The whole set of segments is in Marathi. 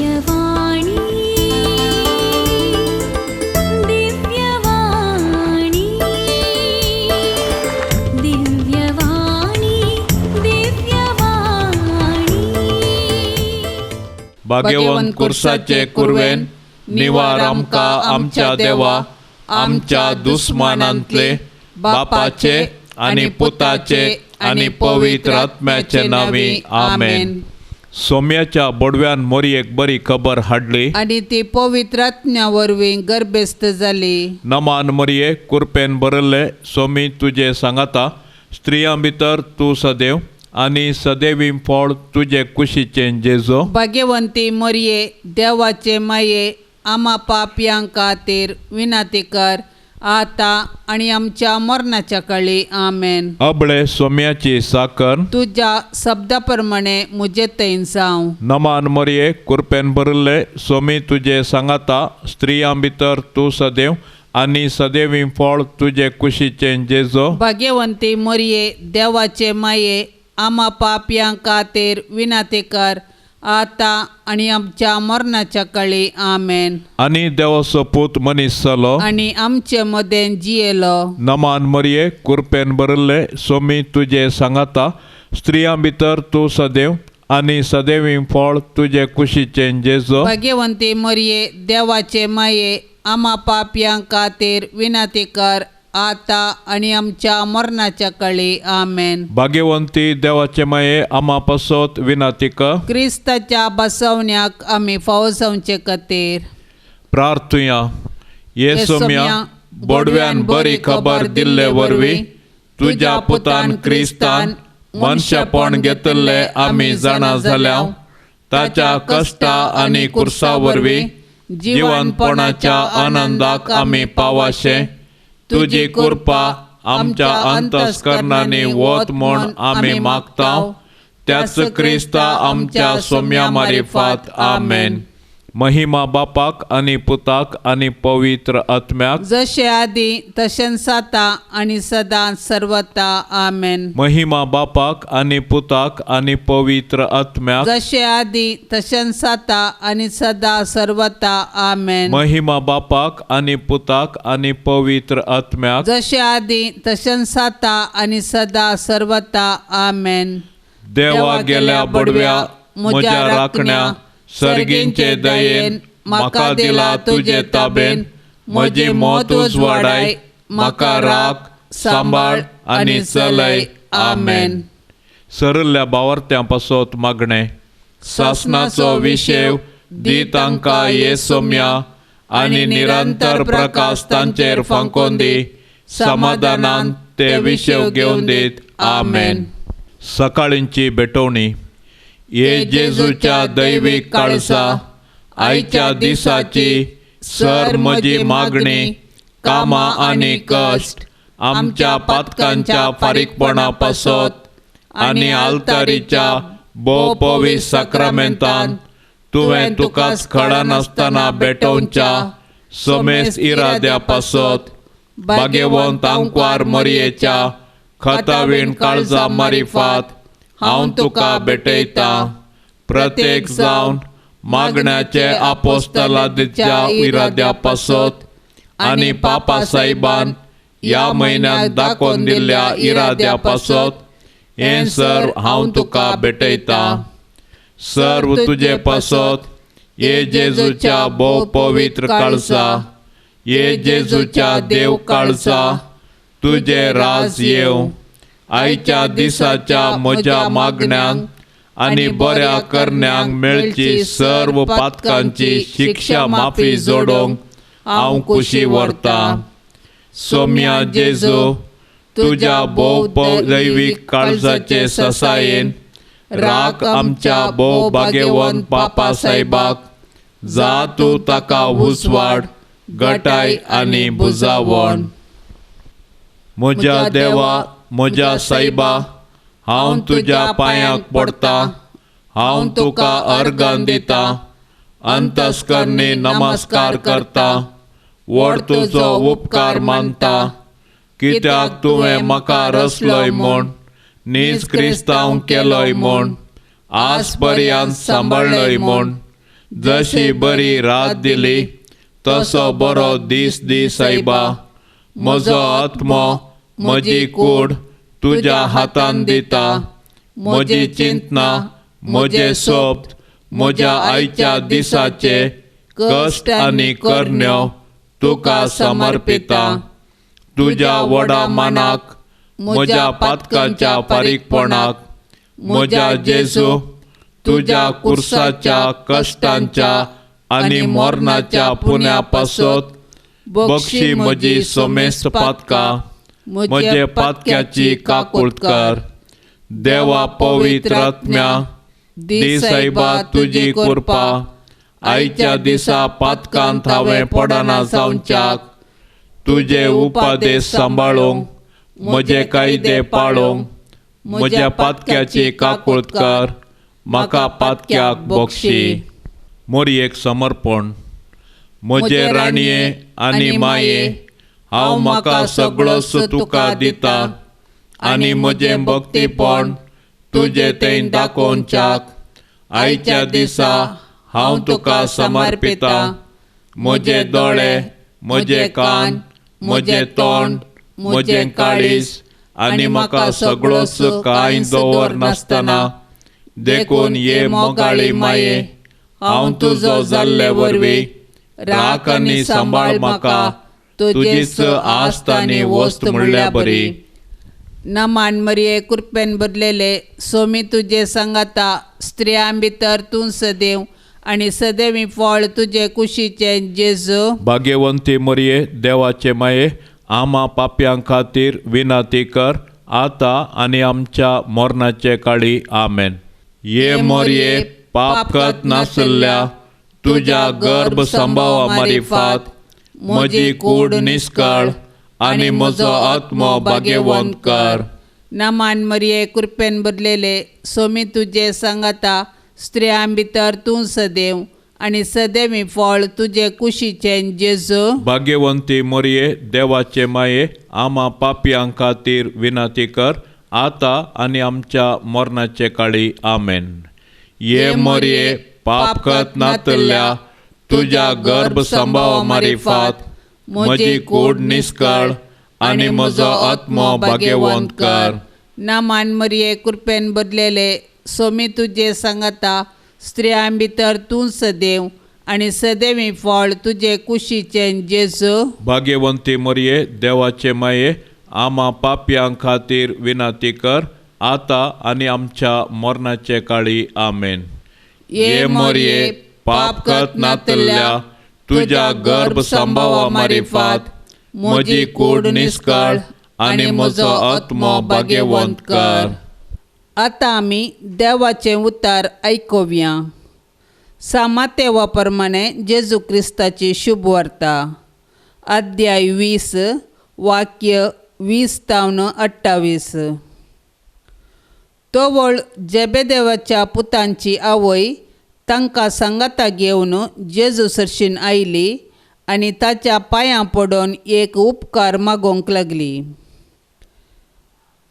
दिव्यवाणी दिव्यवाणी दिव्यवाणी दिव्यवाणी भाग्यवन कुर्साचे कुरवेन निवार आमकां आमच्या देवा आमच्या दुस्मानांतले बापाचे आनी पुताचे आनी पवित्र आत्म्याचे नावी आमेन. सोम्याच्या बडव्यान मोरयेक बरी खबर हाडली आणि ती पवित्र आत्म्या वरवीं गर्भस्थ जाली. नमान मोरये कुरपेन बरयल्ले सोमी तुजे सांगाता स्त्रियां भितर तूं सदैव आनी सदैवी फळ तुजे कुशीचें जेजो. भाग्यवंती मरिये देवाचे माये आम्हा पापयां खातीर विनाती कर आता आणि आमच्या मरणाच्या काळी आमेन. अबळे सोम्याची साकर तुझ्या शब्दा प्रमाणे मुजे थंय जावं. नमान मोरये कुरपेन बरयल्ले सोमी तुजे सांगाता स्त्रियां भितर तूं सदैव आनी सदैवी फळ तुजे कुशीचें जेजो. भाग्यवंती मरिये देवाचे माये आम्हा पापयां खातीर विनाती कर आता आणि आमच्या मरणाच्या काळी आमेन. आनी देवाचो पूत मनीस जालो आणि आमचे मदें जियेलो. नमान मोरये कुरपेन बरयल्ले सोमी तुजे सांगाता स्त्रियां भितर तूं सदैव आनी सदैवी फळ तुजे कुशीचें जेजो. भाग्यवंती मरिये देवाचे माये आम्हा पापयां खातीर विनाती कर आता आणि आमच्या मरणाच्या काळी आमेन. भाग्यवंती देवाचे माये आम्हा पासत विनाती कर. क्रिस्ताच्या बसवण्याक आमी फावो जावचे खातीर प्रार्थुया ये सोम्या बडव्यान बरी खबर दिल्ले वरवीं तुज्या पुतान क्रिस्तान मनशापण घेतले आमी जाणा जाल्या ताच्या कश्टा आनी कुर्सा वरवीं जिवनपणाच्या आनंदाक आमी पावाशे तुजी कृपा आमच्या अंतस्करणांनी वत म्हूण आमी मागताव त्याच क्रिस्ता आमच्या सोम्या मारिफात आमेन. महिमा बापाक आनी पुताक आनी पवित्र आत्म्याक जशे आदी तशें जाता आणि सदां सर्वता आमेन. महिमा बापाक आनी पुताक आनी पवित्र आत्म्याक जशे आदी तशें जाता आणि सदां सर्वता आमेन. महिमा बापाक आनी पुताक आनी पवित्र आत्म्याक जशे आदी तशें जाता आणि सदां सर्वता आमेन. देवा गेल्या बडव्या म्हज्या राखण्या सर्गींचे दयेन म्हाका दिला तुजे ताबेन म्हजी मोत उजवाडाय म्हाका राख सांबाळ आनी चलय आमेन. सरल्ल्या बावर्त्यां पासत मागणें सासनाचो विशेव दी तांकां ये सोम्या आनी निरंतर प्रकाश तांचेर फांकोन दी समाधानान ते विशेव घेवन दीत आमेन. सकाळींची भेटवणी ये जेजूच्या दैवीक काळसा आयच्या दिसाची सर म्हजी मागणी कामां आनी कश्ट आमच्या पातकांच्या फारीकपणा पासत आनी आल्तारीच्या भोव पवित्र साक्रामेंतान तुवें तुकाच खडनासतना भेटोवच्या समेस इराद्या पासत भाग्यवंत आंकवार मरयेच्या खतावीण काळजा मारिफात हांव तुका भेटयता. प्रत्येक जावन मागण्याचे आपोस्तलाच्या इराद्या पासत आनी पापा साहेबान ह्या म्हयन्यात दाखोवन दिल्ल्या इराद्या पासत हें सर्व हांव तुका भेटयता. सर्व तुजे पासत ये जेजूच्या भोव पवित्र काळसा ये जेजूच्या देव काळसा तुजे राज येव. आयच्या दिसाच्या म्हज्या मागण्यांक आनी बऱ्या करण्यांक मेळची सर्व पातकांची शिक्षा माफी जोडोवंक हांव खुशी व्हरतां. सोम्या जेजू तुज्या भोव दैवीक काळजाचे ससायेन राख आमच्या भोव भाग्यवंत पापा साहेबाक जा तूं ताका हुसवाड घटाय आनी बुजावण. म्हज्या देवा म्हज्या साहेबा हांव तुज्या पांयांक पडटा हांव तुका अर्गान दिता अंतस्करणी नमस्कार करता व्हड तुजो उपकार मानता कित्याक तुवें म्हाका रचलोय म्हूण नीज क्रिस्तांव केलोय म्हूण आज पर्यंत सांबाळलोय म्हूण जशी बरी रात दिली तसो बरो दीस दी सायबा. म्हजो आत्मो म्हजी कूड तुज्या हातान दिता. म्हजी चिंतना म्हजे सोब म्हज्या आयच्या दिसाचे कश्ट आनी करण्यो तुका समर्पिता. तुज्या व्हडा मानाक म्हज्या पातकांच्या फारीकपणाक म्हज्या जेजू तुज्या कुर्साच्या कश्टांच्या आनी मरणाच्या पुण्या पासत बक्षी म्हजी सोमेस्त पातकां म्हजे पातक्याची काकूळट कर. देवा पवित्र आत्म्या दी सायबा तुजी कृपा आयच्या दिसा पातकांत हांवें पडना जावच्याक तुजे उपादेश सांबाळूंक म्हजे कायदे पाळूंक म्हज्या पातक्याची काकूळट कर. म्हाका पातक्याक बक्षी. मोरयेक समर्पण. म्हजे राणये आनी माये हांव म्हाका सगळोच तुका दिता आनी म्हजें भक्तीपण तुजे थंय दाखोवच्याक आयच्या दिसा हांव तुका समर्पिता. म्हजे दोळे म्हजे कान म्हजें तोंड म्हजें काळीज आनी म्हाका सगळोच कांय दवर नासतना देखून ये मोगाळी माये हांव तुजो जाल्ले वरवीं राख आनी सांबाळ म्हाका तुजीच आस्त आनी वस्त म्हणल्या बरी. नमान मरिये कृपेन भरलेले सोमी तुजे सांगाता स्त्रियां भितर तूं सदैव आनी सदैवी फळ तुजे कुशीचे जेजू. भाग्यवंती मरिये देवाचे माये आम्हा पाप्यां खातीर विनाती कर आता आनी आमच्या मरणाचे काळी आमेन. ये मोरये पापकत नासल्या तुज्या गर्भ संभावा मारिफात म्हजी कूड निस्कळ आनी म्हजो आत्मो भाग्यवंत कर. नमान मरिये कृपेन भरलेले सोमी तुजे सांगाता स्त्रियां भितर तूं सदैव आनी सदैवी फळ तुजे कुशीचे जेजू. भाग्यवंती मरिये देवाचे माये आम्हा पाप्यां खातीर विनाती कर आता आनी आमच्या मरणाचे काळी आमेन. ये मोरये पापकत नातल्या तुज्या गर्भ संभावा मारिफात म्हजी कूड निस्कळ आनी म्हजो आत्मो भाग्यवंत कर. नमान मरिये कृपेन भरलेले सोमी तुजे सांगाता स्त्रियां भितर तूं सदैव आनी सदैवी फळ तुजे कुशीचे जेजू. भाग्यवंती मरिये देवाचे माये आम्हा पाप्यां खातीर विनाती कर आता आनी आमच्या मरणाचे काळी आमेन. ये मोरये पापकत नातल्या तुज्या गर्भ संभावा मारिफात म्हजी कूड निस्कळ आनी म्हजो आत्मो भाग्यवंत कर. आतां आमी देवाचें उतार आयकुया. सामातेवा प्रमाणे जेजू क्रिस्ताची शुभ वार्ता अध्याय 20 वाक्य 20-28. तो वळ जेबेदेवाच्या पुतांची आवय तांकां सांगाता घेवन जेजू सरशीन आयली आनी ताच्या पांयां पडून एक उपकार मागोवंक लागली.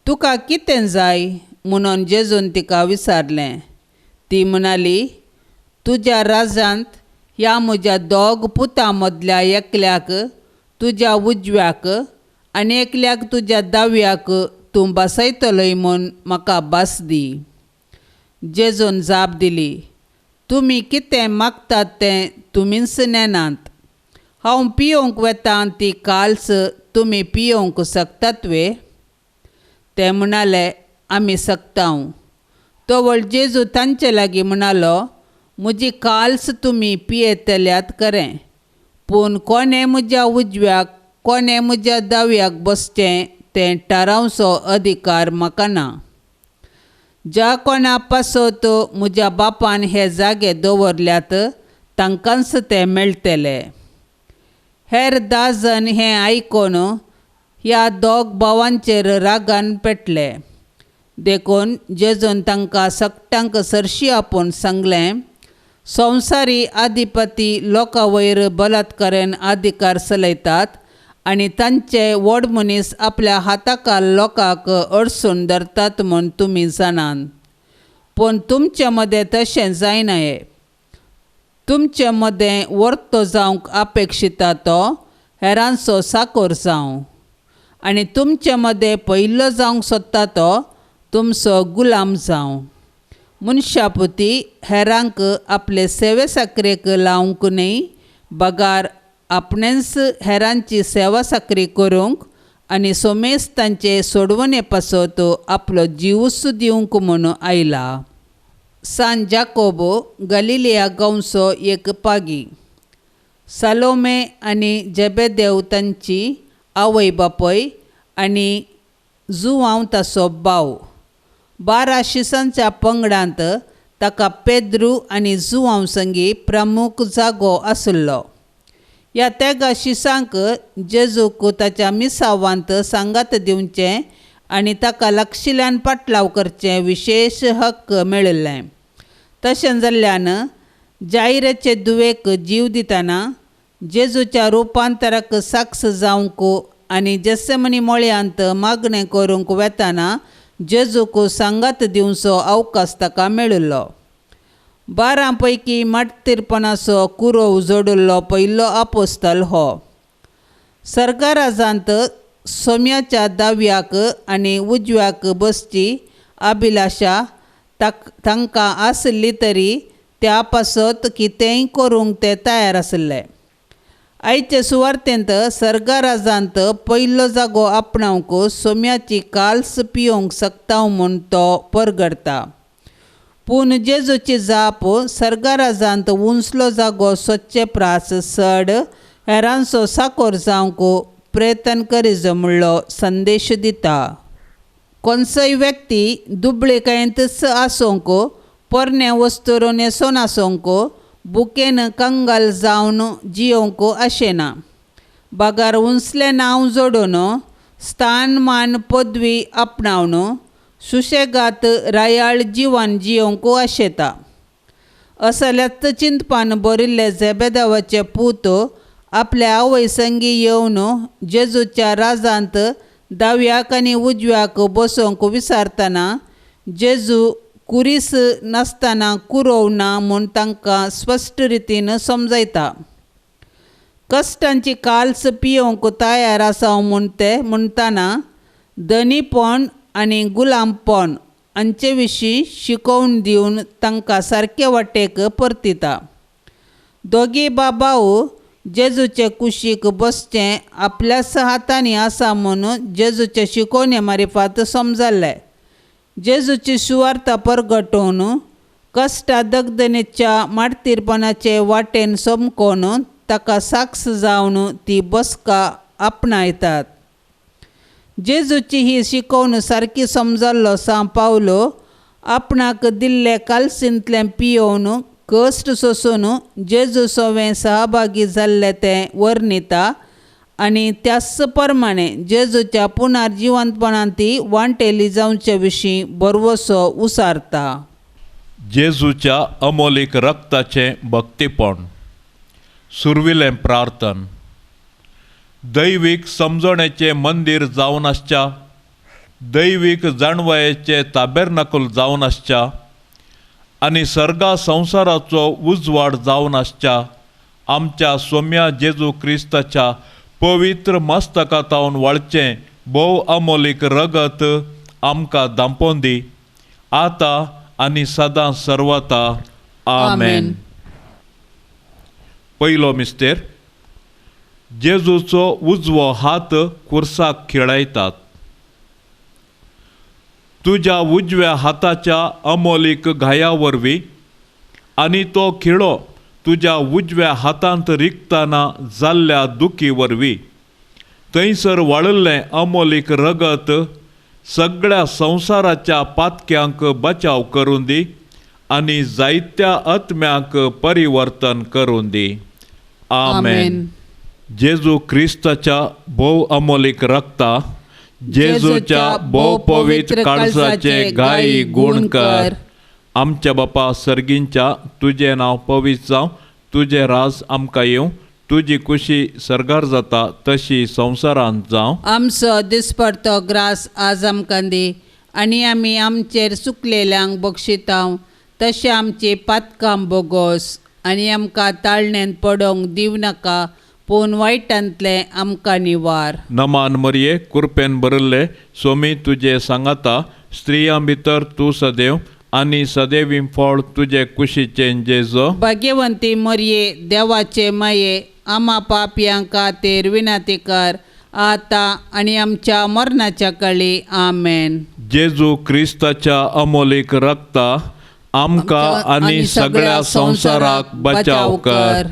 तुका कितें जाय म्हणून जेजून तिका विचारलें. ती म्हणाली, तुज्या राजांत ह्या म्हज्या दोग पुतां मदल्या एकल्याक तुज्या उजव्याक आनी एकल्याक तुज्या दाव्याक तूं बसयतलोय म्हूण म्हाका भास दी. जेजून जाप दिली, तुमी कितें मागतात तें तुमीच नेनात. हांव पियोवंक वेतां ती काल्स तुमी पियोवंक शकतात वे? ते म्हणाले, आमी शकताव. तो वळ जेजू तांचे लागीं म्हणालो, म्हजी काल्स तुमी पियेतल्यात खरें, पूण कोणें म्हज्या उजव्याक कोणें म्हज्या दाव्याक बसचें तें थारावचो अधिकार म्हाका ना. ज्या कोणा पासत म्हज्या बापान हे जागे दवरल्यात तांकांच ते मेळटले. हेर 10 जण हें आयकून ह्या दोग भावांचेर रागान पेटले. देखून जेजून तांकां सकटांक सरशी आपूण सांगलें, संवसारी अधिपती लोकां वयर बलात्कारान अधिकार चलयतात आनी तांचे व्हड मनीस आपल्या हाताखाल लोकांक अडसून धरतात म्हूण तुमी जाणात. पूण तुमचे मदें तशें जायनाये. तुमचे मदें वर्तो जावंक अपेक्षिता तो हेरांचो साकोर जावं, आनी तुमचे मदें पयलो जावंक सोदता तो तुमचो गुलाम जावं. मनशापुती हेरांक आपले सेवे साकरेक लावंक न्ही, बगार आपणेच हेरांची सेवा साकरी करूंक आनी सोमेस तांचे सोडवणे पासत आपलो जीवूच दिवंक म्हूण आयला. सान जाकोबो गलिलिया गांवचो एक पागी. सालोमे आनी जेबेदेव तांची आवय बापय आनी जुवांव ताचो भाव. 12 शिसांच्या पंगडांत ताका पेद्रू आनी जुवांव संगी प्रमुख जागो आसलो. ह्या तेगा शिसांक जेजूक ताच्या मिसावांत सांगात दिवचें आनी ताका लागशिल्ल्यान पाटलाव करचें विशेश हक्क मेळिल्लें. तशें जाल्ल्यान जायराचे दुवेक जीव दितना जेजूच्या रुपांतराक साक्ष जावंक आनी जेसेमनी मोळ्यांत मागणें करूंक वेताना जेजूक सांगात दिवचो अवकाश ताका मेळिल्लो. 12 पैकी माटतीरपणाचो कुरो उजोडिल्लो पयलो आपोस्तल हो. सर्गाराजांत सोम्याच्या दाव्याक आनी उजव्याक बसची अभिलाशा तांकां आसली तरी त्या पासत कितेंय करूंक ते तयार आसले. आयचे सुवार्थेंत सर्गाराजांत पयलो जागो आपणावंक सोम्याची काल्स पिवंक शकता म्हूण तो परगडता. पूण जेजूची जाप सर्गाराजांत उंचलो जागो सोदचे प्रास सड हेरांचो साकोर जावंक प्रयत्न करीत म्हणलो संदेश दिता. कोणसोय व्यक्ती दुबळेकायेंतच आसूंक, पोरणे वस्तूर न्हेसोन आसूंक, बुकेन कंगाल जावन जियोंक आशेना. बागार उंचलें नांव जोडून, स्थान मान पदवी आपणावन सुशेगात रायाळ जिवन जियोंक आशेता. असल्यात चिंतपान बरिल्ले जेबेदावाचे पूत आपल्या आवय संगी येवन जेजूच्या राजांत दाव्याक आनी उजव्याक बसोवंक विचारतना जेजू कुरीस नासतना कुरोव ना म्हूण तांकां स्पश्ट रितीन समजयता. कश्टांची काल्स पियोवंक तयार आसाव म्हूण ते म्हणटाना धनीपण आनी गुलामपण हांचे विशीं शिकोवन दिवन तांकां सारके वाटेक परतिता. दोगी बाबाव जेजूचे कुशीक बसचें आपल्याच हातांनी आसा म्हूण जेजूचे शिकोवणे मारिफात समजल्लें. जेजूची सुवार्थ परगटोवन कश्टा दगदनेच्या माटतीरपणाचे वाटेन समकोवन ताका साक्ष जावन ती बसका आपणायतात. जेजूची ही शिकोवन सारकी समजल्लो सान पावलो आपणाक दिल्ले काल्सींतलें पियोवन कश्ट सोसून जेजू सोवें सहभागी जाल्ले तें वर्णिता आनी त्याच प्रमाणें जेजूच्या पुनर्जिवंतपणांत ती वांटेली जावचे विशीं बरवसो उसारता. जेजूच्या अमोलीक रक्ताचें भक्तीपण. सुरविलें प्रार्थन. दैवीक समजणेचें मंदीर जावन आसच्या, दैवीक जाणवयेचें ताबेरनाकूल जावन आसच्या आनी सर्गा संवसाराचो उजवाड जावन आसच्या आमच्या सोम्या जेजू क्रिस्ताच्या पवित्र मस्तकातावन वळचें भोव अमोलीक रगत आमकां दांपोवन दी, आतां आनी सदां सर्वता. आमेन. पयलो मिस्तेर. जेजूचो उजवो हात खुर्साक खिळयतात. तुज्या उजव्या हाताच्या अमोलीक घाया वरवीं आनी तो खिळो तुज्या उजव्या हातांत रिगतना जाल्ल्या दुखी वरवीं थंयसर वाळिल्लें अमोलीक रगत सगळ्या संवसाराच्या पातक्यांक बचाव करून दी आनी जायत्या आत्म्यांक परिवर्तन करून दी. आमेन. जेजू क्रिस्ताच्या भोव अमोलीक रक्ता, जेजूच्या भोव पवित्र काळजाचे गायी गुण कर. आमच्या बापा सर्गींच्या तुजें नांव पवित्र जावं, तुजें राज आमकां येवं, तुजी कुशी सर्गार जाता तशी संवसारांत जावं. आमचो दिसपडतो ग्रास आज आमकां दी आनी आमी आमचेर चुकलेल्यांक बक्षितांव तशें आमची पातकां बोगोस. आनी आमकां ताळणेन पडोवंक दिव नाका, पूण वायटांतले आमकां निवार. नमान मरये कृपेन भरिल्ले सोमी तुजे सांगाता, स्त्रियां भितर तूं सदैव आनी सदैवीं फळ तुजे कुशीचें जेजो. भाग्यवंती मरये देवाचे माये, आमा पापयां खातीर विनाती कर, आतां आनी आमच्या मरणाच्या काळी. आमेन. जेजू क्रिस्ताच्या अमोलीक रक्ता आमकां आनी सगळ्या संवसाराक बचाव कर.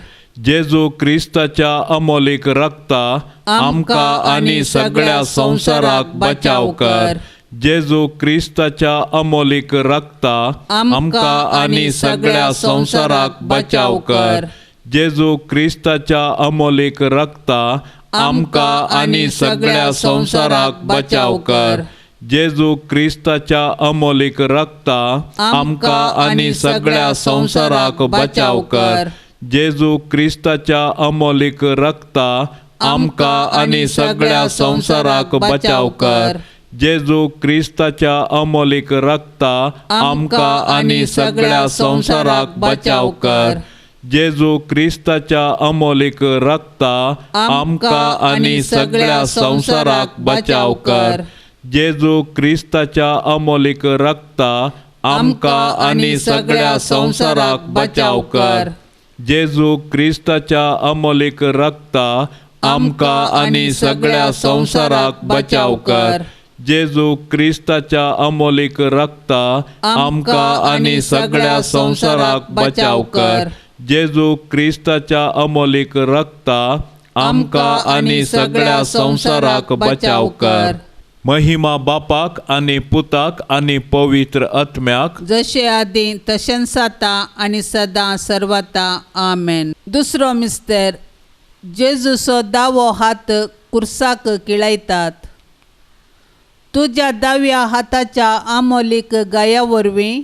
जेजू क्रिस्ताच्या अमोलीक रक्ता आमकां आनी सगळ्या संवसाराक बचाव कर. जेजू क्रिस्ताच्या अमोलीक रक्ता आमकां आनी सगळ्या संवसाराक बचाव कर. जेजू क्रिस्ताच्या अमोलीक रक्ता आमकां आनी सगळ्या संवसाराक बचाव कर. जेजू क्रिस्ताच्या अमोलीक रक्ता आमकां आनी सगळ्या संवसाराक बचाव कर. जेजू क्रिस्ताच्या अमोलीक रक्ता आमकां आनी सगळ्या संवसाराक बचाव कर. जेजू क्रिस्ताच्या अमोलीक रक्ता आमकां आनी सगळ्या संवसाराक बचाव कर. जेजू क्रिस्ताच्या अमोलीक रक्ता आमकां आनी सगळ्या संवसाराक बचाव कर. जेजू क्रिस्ताच्या अमोलीक रक्ता आमकां आनी सगळ्या संवसाराक बचाव कर. जेजू क्रिस्ताच्या अमोलीक रक्ता आमकां आनी सगळ्या संवसाराक बचाव कर. जेजू क्रिस्ताच्या अमोलीक रक्ता आमकां आनी सगळ्या संवसाराक बचाव कर. जेजू क्रिस्ताच्या अमोलीक रक्ता आमकां आनी सगळ्या संवसाराक बचाव कर. महिमा बापाक आनी पुताक आनी पवित्र आत्म्याक, जशें आदीं तशेंच आतां आनी सदां सर्वता. आमेन. दुसरो मिस्तेर, जेजूचो दावो हात कुर्साक किळयतात. तुज्या दाव्या हाताच्या आमोलीक गाया वरवीं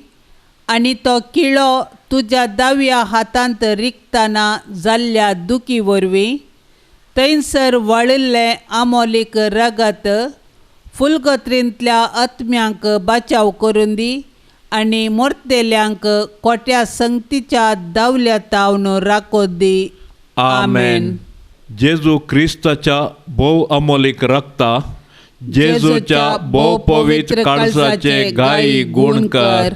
आनी तो किळो तुज्या दाव्या हातांत रिकताना जाल्ल्या दुखी वरवीं थंयसर वळिल्ले आमोलीक रगत फुलगत्रींतल्या आत्म्यांक बचाव करून दी आनी मोरतेल्यांक खोट्या संगतीच्या दावल्या तावन राखोद दी. आमेन. जेजू क्रिस्ताच्या भोव अमोलीक रक्ता जेजूच्या भोव पवित्र काळजाचे गायी गुण कर.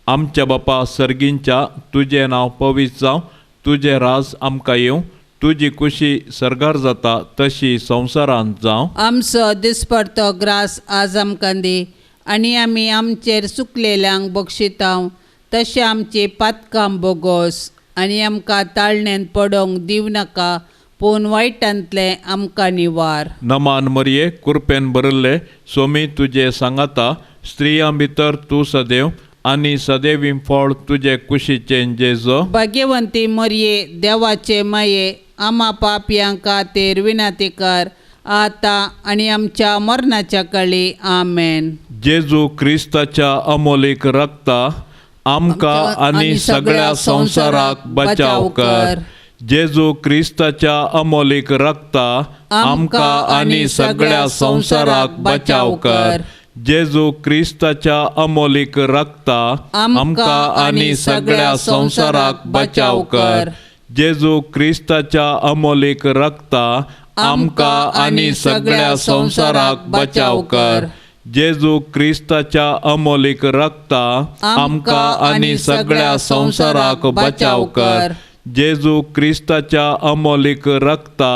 आमच्या बापा सर्गींच्या तुजें नांव पवित्र जावं, तुजें राज आमकां येवं, तुजी कुशी सर्गार जाता तशी संवसारांत जावं. आमचो दिसपडतो ग्रास आज आमकां दी आनी आमी आमचेर चुकलेल्यांक बक्षितांव, तशें आमची पातकां बोगोस आनी आमकां ताळणेन पडोवंक दिव नाका, पूण वायटांतले आमकां निवार. नमान मरये कृपेन भरिल्ले सोमी तुजे सांगाता, स्त्रियां भितर तूं सदैव आनी सदैवीं फळ तुजे कुशीचें जेजो. भाग्यवंती मरये देवाचे माये, आमा पापयां खातीर विनाती कर, आतां आनी आमच्या मरणाच्या काळी. आमेन. जेजू क्रिस्ताच्या अमोलीक रक्ता आमकां आनी सगळ्या संवसाराक बचाव कर. जेजू क्रिस्ताच्या अमोलीक रक्ता आमकां आनी सगळ्या संवसाराक बचाव कर. जेजू क्रिस्ताच्या अमोलीक रक्ता आमकां आनी सगळ्या संवसाराक बचाव कर. जेजू क्रिस्ताच्या अमोलीक रक्ता आमकां आनी सगळ्या संवसाराक बचाव कर. जेजू क्रिस्ताच्या अमोलीक रक्ता आमकां आनी सगळ्या संवसाराक बचाव कर. जेजू क्रिस्ताच्या अमोलीक रक्ता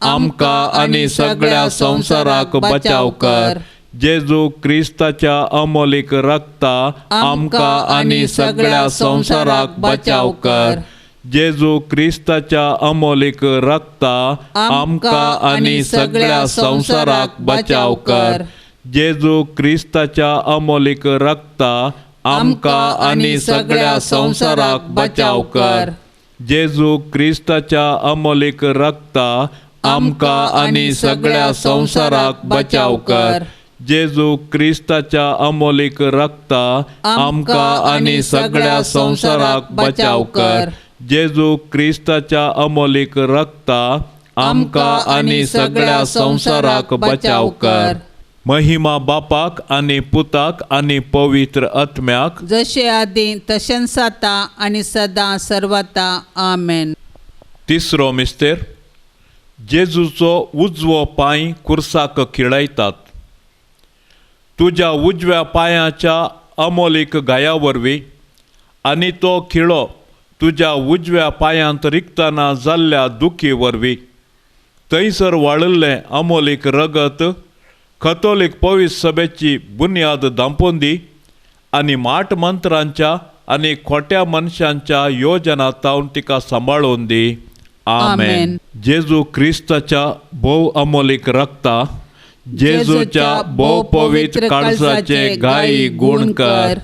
आमकां आनी सगळ्या संवसाराक बचाव कर. जेजू क्रिस्ताच्या अमोलीक रक्ता आमकां आनी सगळ्या संवसाराक बचाव कर. जेजू क्रिस्ताच्या अमोलीक रक्ता आमकां आनी सगळ्या संवसाराक बचाव कर. जेजू क्रिस्ताच्या अमोलीक रक्ता आमकां आनी सगळ्या संवसाराक बचाव कर. जेजू क्रिस्ताच्या अमोलीक रक्ता आमकां आनी सगळ्या संवसाराक बचाव कर. जेजू क्रिस्ताच्या अमोलीक रक्ता आमकां आनी सगळ्या संवसाराक बचाव कर. जेजू क्रिस्ताच्या अमोलीक रक्ता आमकां आनी सगळ्या संवसाराक बचाव कर. महिमा बापाक आनी पुताक आनी पवित्र आत्म्याक, जशे आदी तशेंच आता आनी सदां सर्वता आमेन. तिसरो मिस्तेर. जेजूचो उजवो पांय कुर्साक खिळयतात. तुज्या उजव्या पांयाच्या अमोलीक गाया वरवीं आनी तो खिळो तुज्या उजव्या पांयांत रिगतना जाल्ल्या दुखी वरवीं थंयसर वाळिल्लें अमोलीक रगत कथोलीक पवित्र सभेची बुन्याद दांपोवन दी आनी माट मंत्रांच्या आनी खोट्या मनशांच्या योजनांतावन तिका सांबाळून दी. आमेन. जेजू क्रिस्ताच्या भोव अमोलीक रक्ता, जेजूच्या भोव पवित्र काळजाचे गायी गुण कर.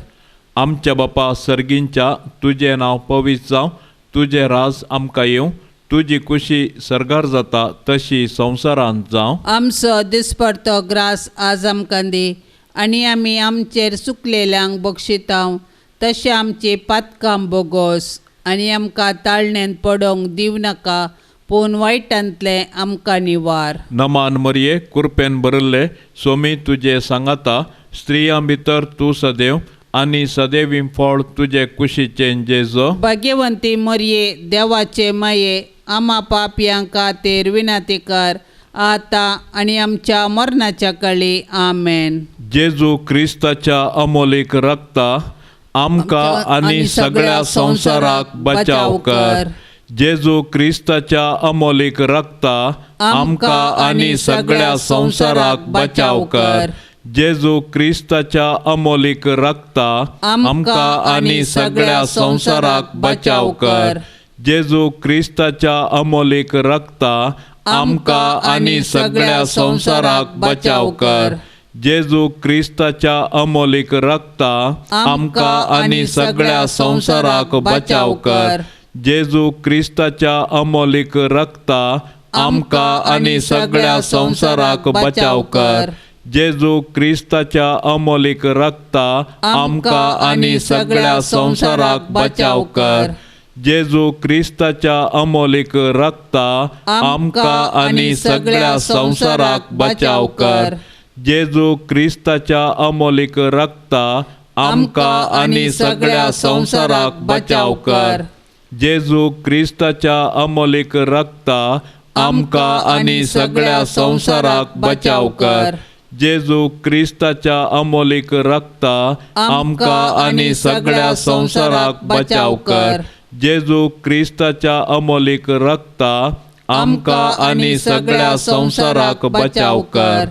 आमच्या बापा सर्गींच्या, तुजें नांव पवित्र जावं, तुजें राज आमकां येवं, तुजी कुशी सरगार जाता तशी संवसारांत जावं. आमचो दिसपडतो ग्रास आज आमकां दी आनी आमी आमचेर चुकलेल्यांक बक्षितांव तशें आमची पातकां बोगोस आनी आमकां ताळणेन पडोवंक दिव नाका, पूण वायटांतले आमकां निवार. नमान मरिये, कुरपेन भरिल्ले, सोमी तुजे सांगाता, स्त्रियां भितर तूं सदैव आनी सदैवीं फळ तुजे कुशीचें जेजो. भाग्यवंती मरये, देवाचे माये, आमा पापयां खातीर विनाती कर, आता आनी आमच्या मरणाच्या काळी. आमेन. जेजू क्रिस्ताच्या अमोलीक रक्ता, आमकां आनी सगळ्या संवसाराक बचाव कर. जेजू क्रिस्ताच्या अमोलीक रक्ता, आमकां आनी सगळ्या संवसाराक बचाव कर. जेजू क्रिस्ताच्या अमोलीक रक्ता, आमकां आनी सगळ्या संवसाराक बचाव कर. जेजू क्रिस्ताच्या अमोलीक रक्ता, आमकां आनी सगळ्या संवसाराक बचाव कर. जेजू क्रिस्ताच्या अमोलीक रक्ता, आमकां आनी सगळ्या संवसाराक बचाव कर. जेजू क्रिस्ताच्या अमोलीक रक्ता, आमकां आनी सगळ्या संवसाराक बचाव कर. जेजू क्रिस्ताच्या अमोलीक रक्ता, आमकां आनी सगळ्या संवसाराक बचाव कर. जेजू क्रिस्ताच्या अमोलीक रक्ता, आमकां आनी सगळ्या संवसाराक बचाव कर. जेजू क्रिस्ताच्या अमोलीक रक्ता, आमकां आनी सगळ्या संवसाराक बचाव कर. जेजू क्रिस्ताच्या अमोलीक रक्ता, आमकां आनी सगळ्या संवसाराक बचाव कर. जेजू क्रिस्ताच्या अमोलीक रक्ता, आमकां आनी सगळ्या संवसाराक बचाव कर. जेजू क्रिस्ताच्या अमोलीक रक्ता, आमकां आनी सगळ्या संवसाराक बचाव कर.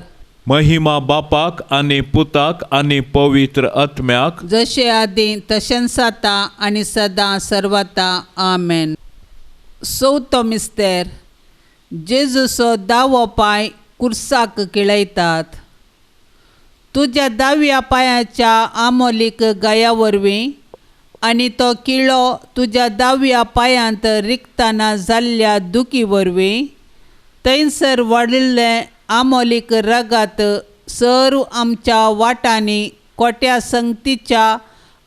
महिमा बापाक आनी पुताक आनी पवित्र आत्म्याक, जशे आदी तशेंच आता आनी सदां सर्वता. आमेन. चवथो मिस्तेर. जेजूचो दावो पांय कुर्साक खिळयतात. तुज्या दाव्या पांयाच्या आमोलीक गाया वरवीं आनी तो किळो तुज्या दाव्या पांयांत रिगतना जाल्ल्या दुखी वरवीं थंयसर वाडिल्लें आमोलीक रगत सर्व आमच्या वाटांनी खोट्या संगतीच्या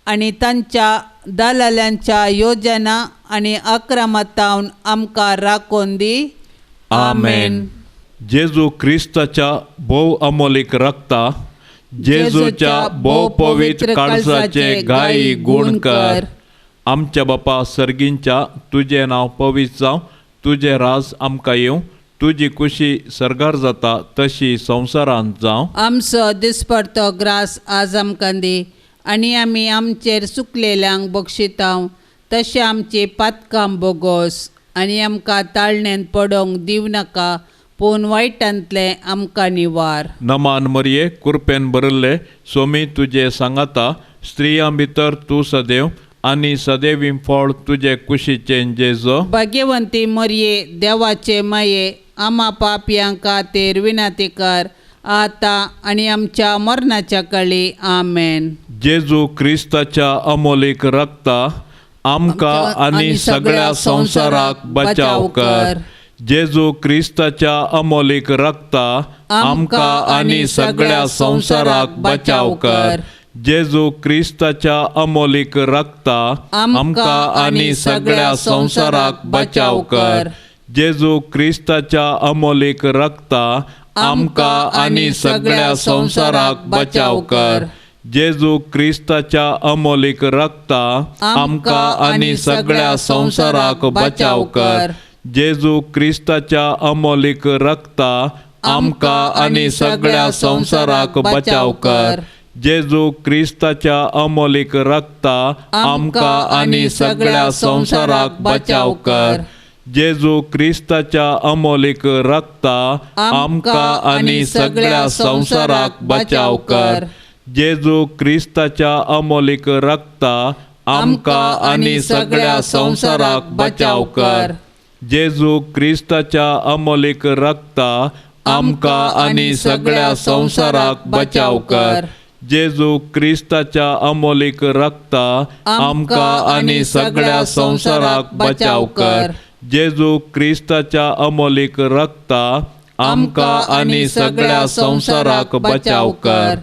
आनी तांच्या दलाल्यांच्या योजना आनी अक्रमतावन आमकां राखून दी. आमेन. जेजू क्रिस्ताच्या भोव अमोलीक रक्ता, जेजूच्या भोव पवित्र काळजाचे गायी गुण कर. आमच्या बापा सर्गींच्या, तुजें नांव पवित्र जावं, तुजें राज आमकां येवं, तुजी कुशी सरगार जाता तशी संवसारांत जावं. आमचो दिसपडतो ग्रास आज आमकां दी आनी आमी आमचेर चुकलेल्यांक बक्षितांव तशें आमची पातकां बोगोस आनी आमकां ताळणेन पडोवंक दिव नाका, पूण वायटांतले आमकां निवार. नमान मरिये, कुरपेन भरिल्ले, सोमी तुजे सांगाता, स्त्रियां भितर तूं सदैव आनी सदैवीं फळ तुजे कुशीचें जेजो. भाग्यवंती मरये, देवाचे माये, आमा पापयां खातीर विनाती कर, आता आनी आमच्या मरणाच्या काळी. आमेन. जेजू क्रिस्ताच्या अमोलीक रक्ता, आमकां आनी सगळ्या संवसाराक बचाव कर. जेजू क्रिस्ताच्या अमोलीक रक्ता, आमकां आनी सगळ्या संवसाराक बचाव कर. जेजू क्रिस्ताच्या अमोलीक रक्ता, आमकां आनी सगळ्या संवसाराक बचाव कर. जेजू क्रिस्ताच्या अमोलीक रक्ता, आमकां आनी सगळ्या संवसाराक बचाव कर. जेजू क्रिस्ताच्या अमोलीक रक्ता आमकां आनी सगळ्या संवसाराक बचाव कर. जेजू क्रिस्ताच्या अमोलीक रक्ता आमकां आनी सगळ्या संवसाराक बचाव कर. जेजू क्रिस्ताच्या अमोलीक रक्ता आमकां आनी सगळ्या संवसाराक बचाव कर. जेजू क्रिस्ताच्या अमोलीक रक्ता आमकां आनी सगळ्या संवसाराक बचाव कर. जेजू क्रिस्ताच्या अमोलीक रक्ता आमकां आनी सगळ्या संवसाराक बचाव कर. जेजू क्रिस्ताच्या अमोलीक रक्ता आमकां आनी सगळ्या संवसाराक बचाव कर. जेजू क्रिस्ताच्या अमोलीक रक्ता आमकां आनी सगळ्या संवसाराक बचाव कर. जेजू क्रिस्ताच्या अमोलीक रक्ता आमकां आनी सगळ्या संवसाराक बचाव कर.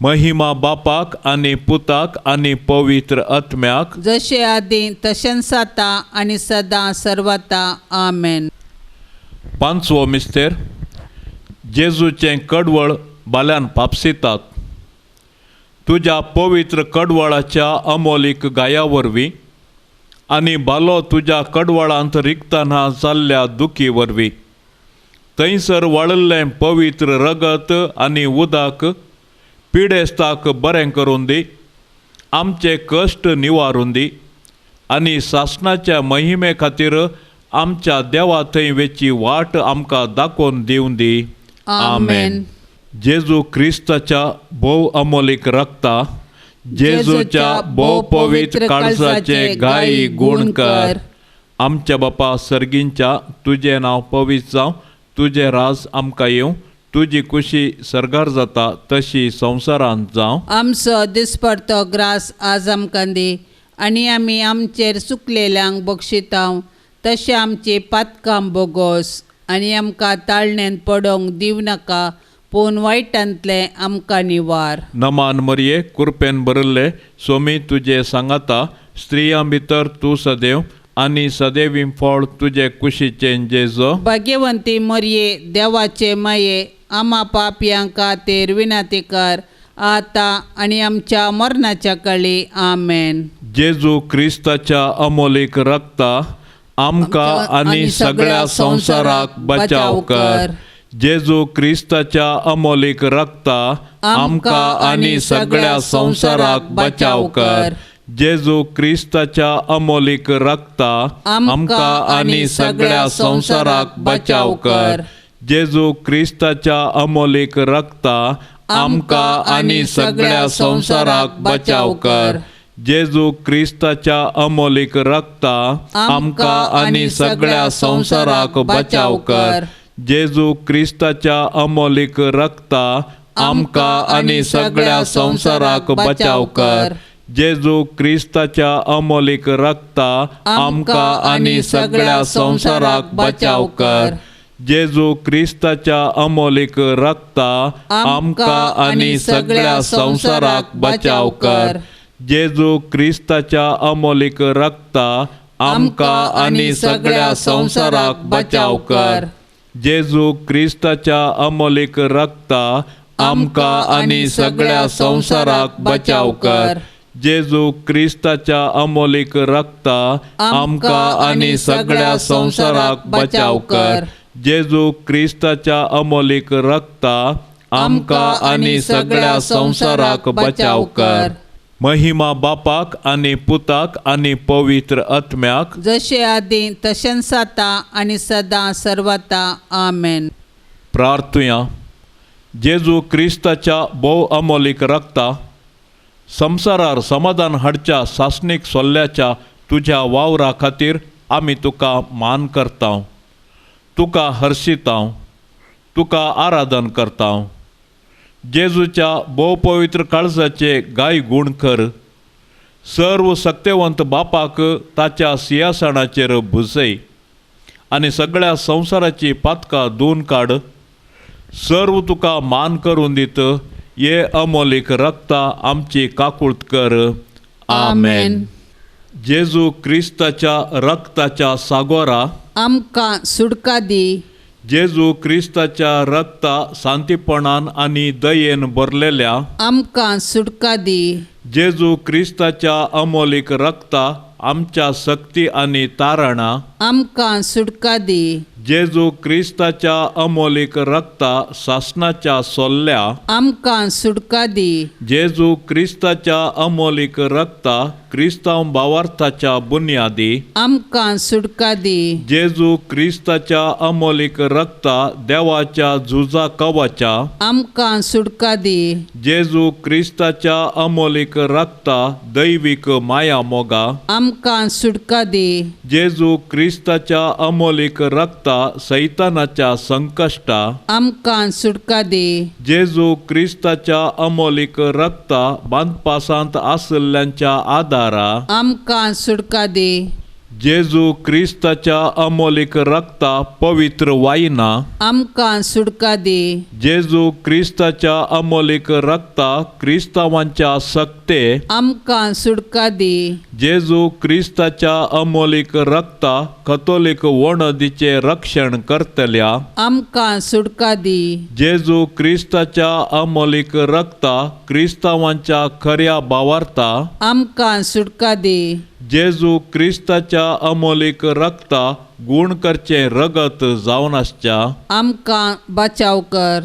महिमा बापाक आनी पुताक आनी पवित्र आत्म्याक, जशे आदीं तशेंच आतां आनी सदां सर्वता. आमेन. पांचवो मिस्तेर. जेजूचें कडवळ बाल्यान पापसितात. तुज्या पवित्र कडवळाच्या अमोलीक गाया वरवीं आनी बालो तुज्या कडवळांत रिगतना जाल्ल्या दुखी वरवीं थंयसर वाळिल्लें पवित्र रगत आनी उदक पिडेस्ताक बरें करून दी. आमचे कश्ट निवारून दी आनी सासणाच्या महिमे खातीर आमच्या देवा थंय वेची वाट आमकां दाखोवन दिवं दी. आमेन. जेजू क्रिस्ताच्या भोव अमोलीक रक्ता, जेजूच्या भोव पवित्र काळजाचे गायी गुण कर. आमच्या बापा सर्गींच्या, तुजें नांव पवित्र जावं, तुजें राज आमकां येवं, तुजी कुशी सरगार जाता तशी संवसारांत जावं. आमचो दिसपडतो ग्रास आज आमकां दी आनी आमी आमचेर चुकलेल्यांक बक्षितांव तशें आमची पातकां बोगोस आनी आमकां ताळणेन पडोवंक दिव नाका, पूण वायटांतले आमकां निवार. नमान मरये, कुरपेन बरल्ले, सोमी तुजे सांगाता, स्त्रियां भितर तूं सदैव आनी सदैवी फळ तुजे कुशीचें जेजो. भाग्यवंती मरये, देवाचे माये, आमा पापयां खातीर विनाती कर, आतां आनी आमच्या मरणाच्या काळी. आमेन. जेजू क्रिस्ताच्या अमोलीक रक्ता आमकां आनी सगळ्या संवसाराक बचाव कर. जेजू क्रिस्ताच्या अमोलीक रक्ता आमकां आनी सगळ्या संवसाराक बचाव कर. जेजू क्रिस्ताच्या अमोलीक रक्ता आमकां आनी सगळ्या संवसाराक बचाव कर. जेजू क्रिस्ताच्या अमोलीक रक्ता आमकां आनी सगळ्या संवसाराक बचाव कर. जेजू क्रिस्ताच्या अमोलीक रक्ता आमकां आनी सगळ्या संवसाराक बचाव कर. जेजू क्रिस्ताच्या अमोलीक रक्ता आमकां आनी सगळ्या संवसाराक बचाव कर. जेजू क्रिस्ताच्या अमोलीक रक्ता आमकां आनी सगळ्या संवसाराक बचाव कर. जेजू क्रिस्ताच्या अमोलीक रक्ता आमकां आनी सगळ्या संवसाराक बचाव कर. जेजू क्रिस्ताच्या अमोलीक रक्ता आमकां आनी सगळ्या संवसाराक बचाव कर. जेजू क्रिस्ताच्या अमोलीक रक्ता आमकां आनी सगळ्या संवसाराक बचाव कर. जेजू क्रिस्ताच्या अमोलीक रक्ता आमकां आनी सगळ्या संवसाराक बचाव कर. जेजू क्रिस्ताच्या अमोलीक रक्ता आमकां आनी सगळ्या संवसाराक बचाव कर. महिमा बापाक आनी पुताक आनी पवित्र आत्म्याक, जशे आदीं तशेंच आतां आनी सदां सर्वता. आमेन. प्रार्थुया. जेजू क्रिस्ताच्या भोव अमोलीक रक्ता संवसारार समाधान हाडच्या सासणीक सोल्ल्याच्या तुज्या वावरा खातीर आमी तुका मान करतांव, तुका हर्शितांव, तुका आराधन करतांव. जेजूच्या भोव पवित्र काळजाचे गाय गुण कर. सर्व सत्यवंत बापाक ताच्या सिंहासनाचेर भुसय आनी सगळ्या संवसाराची पातकां धुवन काड. सर्व तुका मान करून दित. ये अमोलीक रक्ता आमची काकुळट कर. आमेन. जेजू क्रिस्ताच्या रक्ताच्या सागोरा आमकां सुटका दी. जेजू क्रिस्ताच्या रक्ता शांतीपणान आणि दयेन भरलेल्या आमकां सुटका दी. जेजू क्रिस्ताच्या अमोलीक रक्ता आमच्या शक्ती आणि तारणा आमकां सुटका दी. जेजू क्रिस्ताच्या अमोलीक रक्ता शासनाच्या सोल्ल्या आमकां सुटका दी. जेजू क्रिस्ताच्या अमोलीक रक्ता क्रिस्तांव भावार्थाच्या बुन्यादी आमकां सुटका दी. जेजू क्रिस्ताच्या अमोलीक रक्ता देवाच्या झुजा कवचा आमकां सुटका दी. जेजू क्रिस्ताच्या अमोलीक रक्ता दैविक माया मोगा आमकां सुटका दी. जेजू क्रिस्ताच्या अमोलीक रक्ता सैतानाच्या संकष्टा आमकां सुटका दी. जेजू क्रिस्ताच्या अमोलीक रक्ता बांदपासांत आसल्ल्यांच्या आदारा आमकां सुटका दी. जेजू क्रिस्ताच्या अमोलीक रक्ता पवित्र वायना आमकां सुटका दी. जेजू क्रिस्ताच्या अमोलीक रक्ता क्रिस्तावांच्या सक्ते आमकां सुटका दी. जेजू क्रिस्ताच्या अमोलीक रक्ता कथोलिक वणदीचे रक्षण करतल्या आमकां सुटका दी. जेजू क्रिस्ताच्या अमोलीक रक्ता क्रिस्तावांच्या खऱ्या भावार्था आमकां सुटका दी. जेजू क्रिस्ताच्या अमोलीक रक्ता गुण करचे रगत जावन आसच्या आमकां बचाव कर.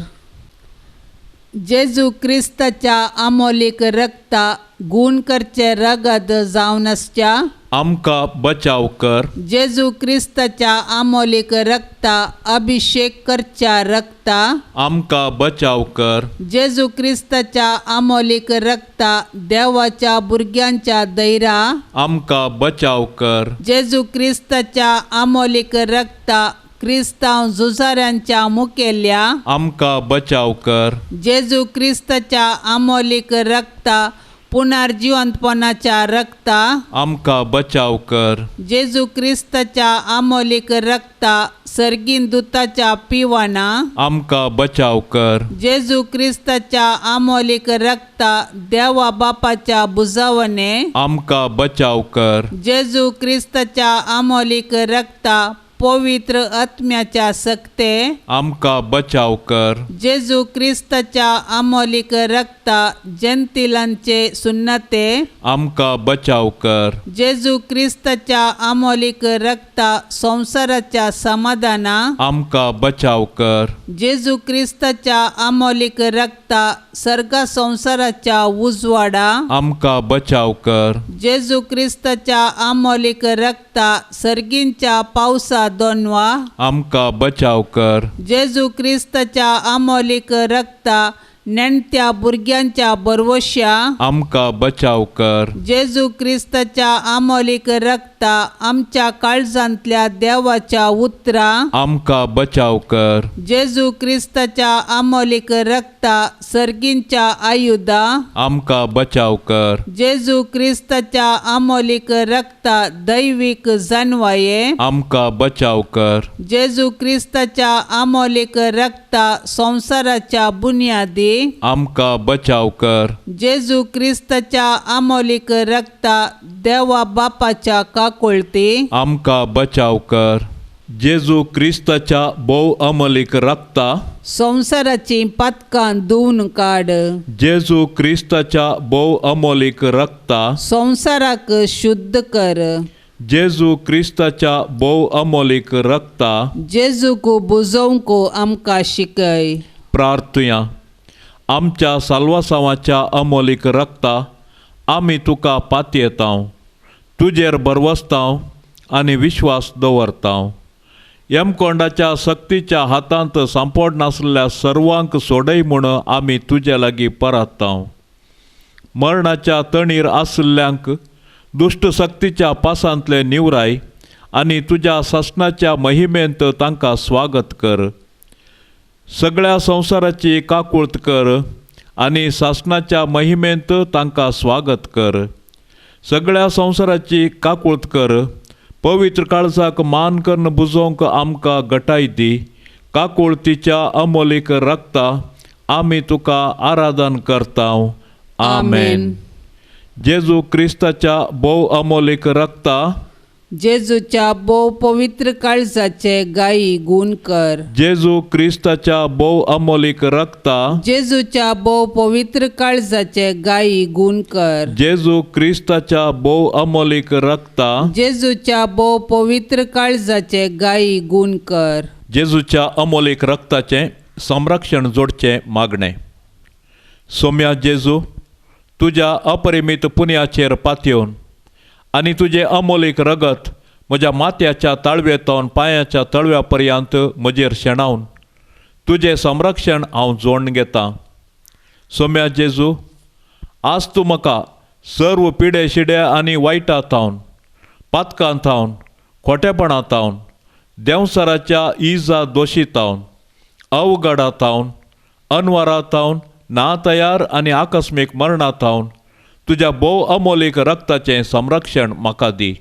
जेजू क्रिस्ताच्या अमोलीक रक्ता गुण करचे रगत जावन आसच्या आमकां बचाव कर. जेजू क्रिस्ताच्या अमोलीक रक्ता अभिषेक करच्या रक्ता आमकां बचाव कर. जेजू क्रिस्ताच्या अमोलीक रक्ता देवाच्या भुरग्यांच्या दैरा आमकां बचाव कर. जेजू क्रिस्ताच्या अमोलीक रक्ता क्रिस्तांव झुजाऱ्यांच्या मुखेल्या आमकां बचाव कर. जेजू क्रिस्ताच्या अमोलीक रक्ता पुनर्जिवंतपणाच्या रक्ता आमकां बचाव कर. जेजू क्रिस्ताच्या अमोलीक रक्ता सर्गीन दुताच्या पिवाना आमकां बचाव कर. जेजू क्रिस्ताच्या अमोलीक रक्ता देवा बापाच्या बुजावणे आमकां बचाव कर. जेजू क्रिस्ताच्या अमोलीक रक्ता पवित्र आत्म्याच्या सक्ते आमकां बचाव कर. जेजू क्रिस्ताच्या अमोलीक रक्ता जंतिलांचे सुन्नते आमकां बचाव कर. जेजू क्रिस्ताच्या अमोलीक रक्ता संसाराच्या समाधाना आमकां बचाव कर. जेजू क्रिस्ताच्या अमोलीक रक्ता सर्गा संसाराच्या उजवाडा आमकां बचाव कर. जेजू क्रिस्ताच्या अमोलीक रक्ता सर्गींच्या पावसा दोनवा आमकां बचाव कर. जेजू क्रिस्ताच्या अमोलीक रक्ता नेणत्या भुरग्यांच्या बरवश्या आमकां बचाव कर. जेजू क्रिस्ताच्या अमोलीक रक्ता आमच्या काळजांतल्या देवाच्या उतरा आमकां बचाव कर. जेजू क्रिस्ताच्या अमोलीक रक्ता सर्गींच्या आयुधा आमकां बचाव कर. जेजू क्रिस्ताच्या अमोलीक रक्ता दैविक जानवाये आमकां बचाव कर. जेजू क्रिस्ताच्या अमोलीक रक्ता संसाराच्या बुन्यादी आमकां बचाव कर. जेजू क्रिस्ताच्या अमोलीक रक्ता देवा बापाच्या काकोळती आमकां बचाव कर. जेजू क्रिस्ताच्या भोव अमोलीक रक्ता संसाराची पातकां धुवन काड. जेजू क्रिस्ताच्या भोव अमोलीक रक्ता संसाराक शुद्ध कर. जेजू क्रिस्ताच्या भोव अमोलीक रक्ता जेजूक बुजोवंक आमकां शिकय. प्रार्थुया. आमच्या साल्वासावाच्या अमोलीक रक्ता आमी तुका पातयेतांव, तुजेर बरवस्तांव आनी विश्वास दवरतांव. यमकोंडाच्या सक्तीच्या हातांत सांपड नासलेल्या सर्वांक सोडय म्हूण आमी तुजे लागीं परतांव. मरणाच्या तणीर आसल्ल्यांक दुश्ट सक्तीच्या पासांतले निवराय आनी तुज्या शासनाच्या महिमेंत तांकां स्वागत कर. सगळ्या संवसाराची काकुळट कर आनी शासनाच्या महिमेंत तांकां स्वागत कर. सगळ्या संवसाराची काकुळट कर. पवित्र काळजाक मान करून बुजोवंक आमकां घटाय दी. काकुळतीच्या अमोलीक रक्ता आमी तुका आराधन करतांव. आमेन. जेजू क्रिस्ताच्या भोव अमोलीक रक्ता जेजूच्या भोव पवित्र काळजाचे गायी गुण कर. जेजू क्रिस्ताच्या भोव अमोलीक रक्ता, जेजूच्या भोव पवित्र काळजाचे गायी गुण कर. जेजू क्रिस्ताच्या भोव अमोलीक रक्ता, जेजूच्या भोव पवित्र काळजाचे गायी गुण कर. जेजूच्या अमोलीक रक्ताचें संरक्षण जोडचें मागणें. सोम्या जेजू, तुज्या अपरिमीत पुण्याचेर पातयेवन आनी तुजें अमोलीक रगत म्हज्या माथ्याच्या ताळवेतावन पांयाच्या तळव्या पर्यंत म्हजेर शेणावन तुजें संरक्षण हांव जोडून घेतां. सोम्या जेजू, आज तूं म्हाका सर्व पिडे शिडे आनी वायटांतावन, पातकांतावन, खोटेपणांतावन, देंवसराच्या इजा दोशीतावन, अवघडातावन, अनवरातावन, ना तयार आनी आकस्मीक मरणातावन तुज्या भोव अमोलीक रक्ताचें संरक्षण म्हाका दी.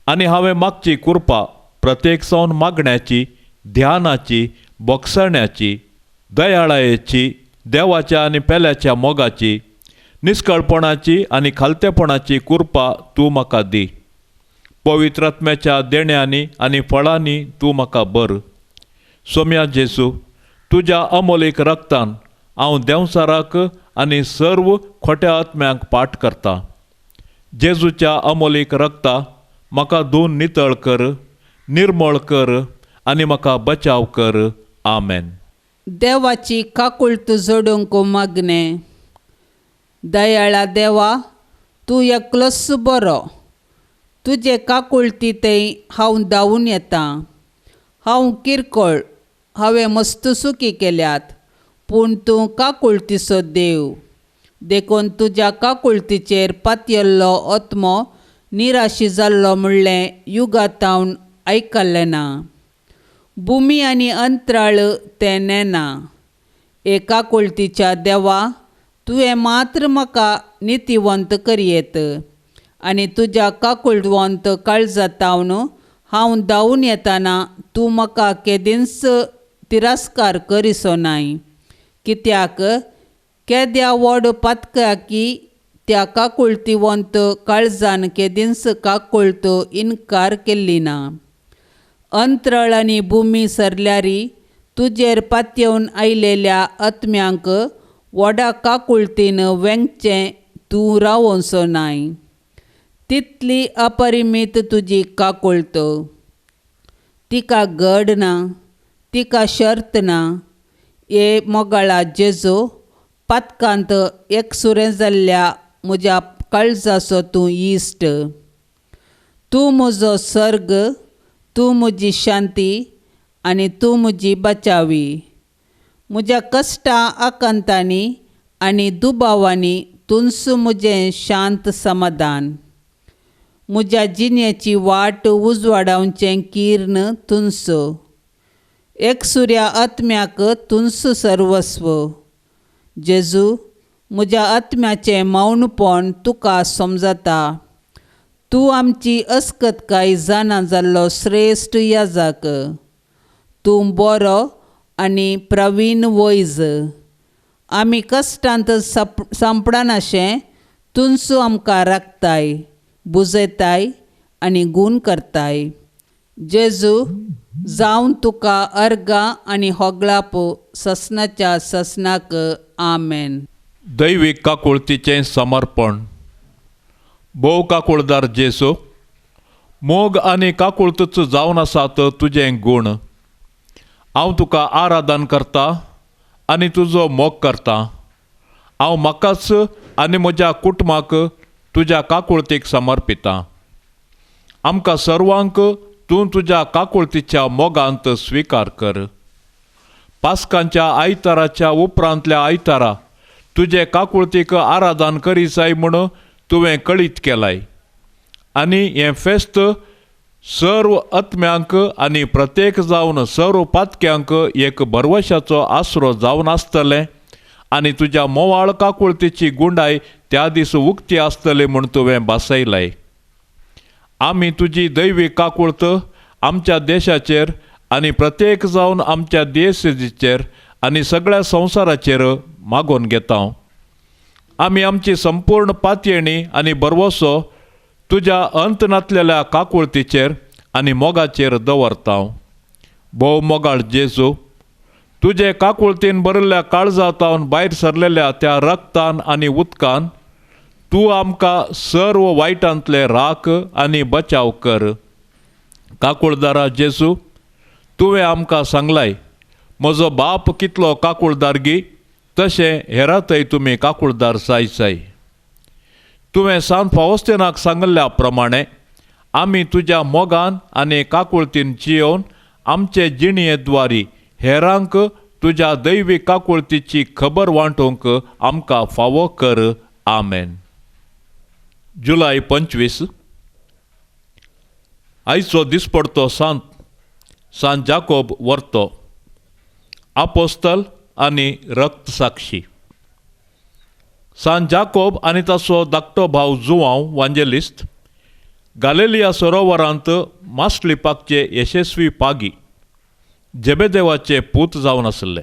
आनी हांवें मागची कृपा प्रत्येक सावन मागण्याची, ध्यानाची, बोगसण्याची, दयाळायेची, देवाच्या आनी पेल्याच्या मोगाची, निश्कळपणाची आनी खालतेपणाची कृपा तूं म्हाका दी. पवित्र आत्म्याच्या देण्यांनी आनी फळांनी तूं म्हाका भर. सोम्या जेजू, तुज्या अमोलीक रक्तान हांव देंवसाराक आनी सर्व खोट्या आत्म्यांक पाट करता. जेजूच्या अमोलीक रक्ता म्हाका धुवन नितळ कर, निर्मळ कर आनी म्हाका बचाव कर. आमेन. देवाची काकुळत जोडूंक मागणें. दयाळा देवा, तूं एकलोच बरो. तुजे काकुळती थंय हांव धांवून येतां. हांव किरकोळ, हांवें मस्त चुकी केल्यात, पूण तूं काकुळतीचो देव. देखून तुज्या काकुळतीचेर पातयल्लो आत्मो निराशी जाल्लो म्हणलें युगांतावन आयकल्लें ना. भुमी आनी अंतराळ तें नेना. एका काकुळतीच्या देवा, तुवें मात्र म्हाका नितीवंत करयेत आनी तुज्या काकुळवंत काळजातावन हांव धांवून येतना तूं म्हाका केदींच तिरस्कार करिसो नाय. कित्याक केद्या व्हड पातकाकी त्या काकुळतीवंत काळजान केदींच काकुळत इन्कार केल्ली ना. अंतराळ आनी भुमी सरल्यारी तुजेर पातयेवन आयलेल्या आत्म्यांक व्हडा काकुळतीन वेंगचें तूं रावोसो नाय. तितली अपरिमीत तुजी काकुळत. तिका घड ना, तिका शर्त ना. ये मोगाळा जेजू, पातकांत एकसुरें जाल्ल्या म्हज्या काळजाचो तूं इश्ट. तूं म्हजो सर्ग, तूं म्हजी शांती आनी तूं म्हजी बचावी. म्हज्या कश्टां आकांतांनी आनी दुबावांनी तुंच म्हजें शांत समाधान. म्हज्या जिणेची वाट उजवाडावचें किर्ण तुंच. एकसुऱ्या आत्म्याक तुंच सर्वस्व. जेजू, म्हज्या आत्म्याचें मौनपण तुका समजता. तूं आमची अस्कतकाय जाणा जाल्लो श्रेश्ठ याजक. तूं बरो आनी प्रवीण वैज. आमी कश्टांत सांपडनाशें तुंच आमकां राखताय, बुजयताय आनी गूण करताय. जेजू, जावन तुका अर्गां आनी होगळाप ससनाच्या ससनाक. आमेन. दैवीक काकुळतीचें समर्पण. भोव काकुळदार जेजू, मोग आनी काकुळतच जावन आसात तुजें गूण. हांव तुका आराधन करतां आनी तुजो मोग करतां. हांव म्हाकाच आनी म्हज्या कुटुंबाक तुज्या काकुळतीक समर्पितां. आमकां सर्वांक तूं तुज्या काकुळतीच्या मोगांत स्विकार कर. पास्कांच्या आयताराच्या उपरांतल्या आयतारा तुजे काकुळतीक आराधन करी जाय म्हूण तुवें कळीत केलाय. आनी हें फेस्त सर्व आत्म्यांक आनी प्रत्येक जावन सर्व पातक्यांक एक भरवशाचो आसरो जावन आसतलें आनी तुज्या मोवाळ काकुळतीची गुंडाय त्या दीस उक्ती आसतली म्हूण तुवें बासयलाय. आमी तुजी दैवीक काकुळत आमच्या देशाचेर आनी प्रत्येक जावन आमच्या देशेचेर आनी सगळ्या संवसाराचेर मागोवन घेता. आमी आमची संपूर्ण पातयेणी आनी बरवसो तुज्या अंत नातलेल्या काकुळतीचेर आनी मोगाचेर दवरता. भोव मोगाळ जेजू, तुजे काकुळतीन भरिल्ल्या काळजांतावन भायर सरलेल्या त्या रक्तान आनी उदकान तूं आमकां सर्व वायटांतले राख आनी बचाव कर. काकुळदारा जेजू, तुवें आमकां सांगलाय, म्हजो बाप कितलो काकुळदारगी तशें हेरांतय तुमी काकुळदार जाय. तुवें सांत फावस्तेनाक सांगल्ल्या प्रमाणे आमी तुज्या मोगान आनी काकुळतीन जियोवन आमचे जिणयेद्वारी हेरांक तुज्या दैवी काकुळतीची खबर वांटोवंक आमकां फावो कर. आमेन. जुलय 25. आयचो दिसपडतो सांत जाकोब वर्तो, आपोस्तल आनी रक्तसाक्षी. सांत जाकोब आनी ताचो धाकटो भाव जुवांव वांजेलिस्त गालिलिया सरोवरांत मासलिपाकचे यशस्वी पागी जेबेदेवाचे पूत जावन आसले.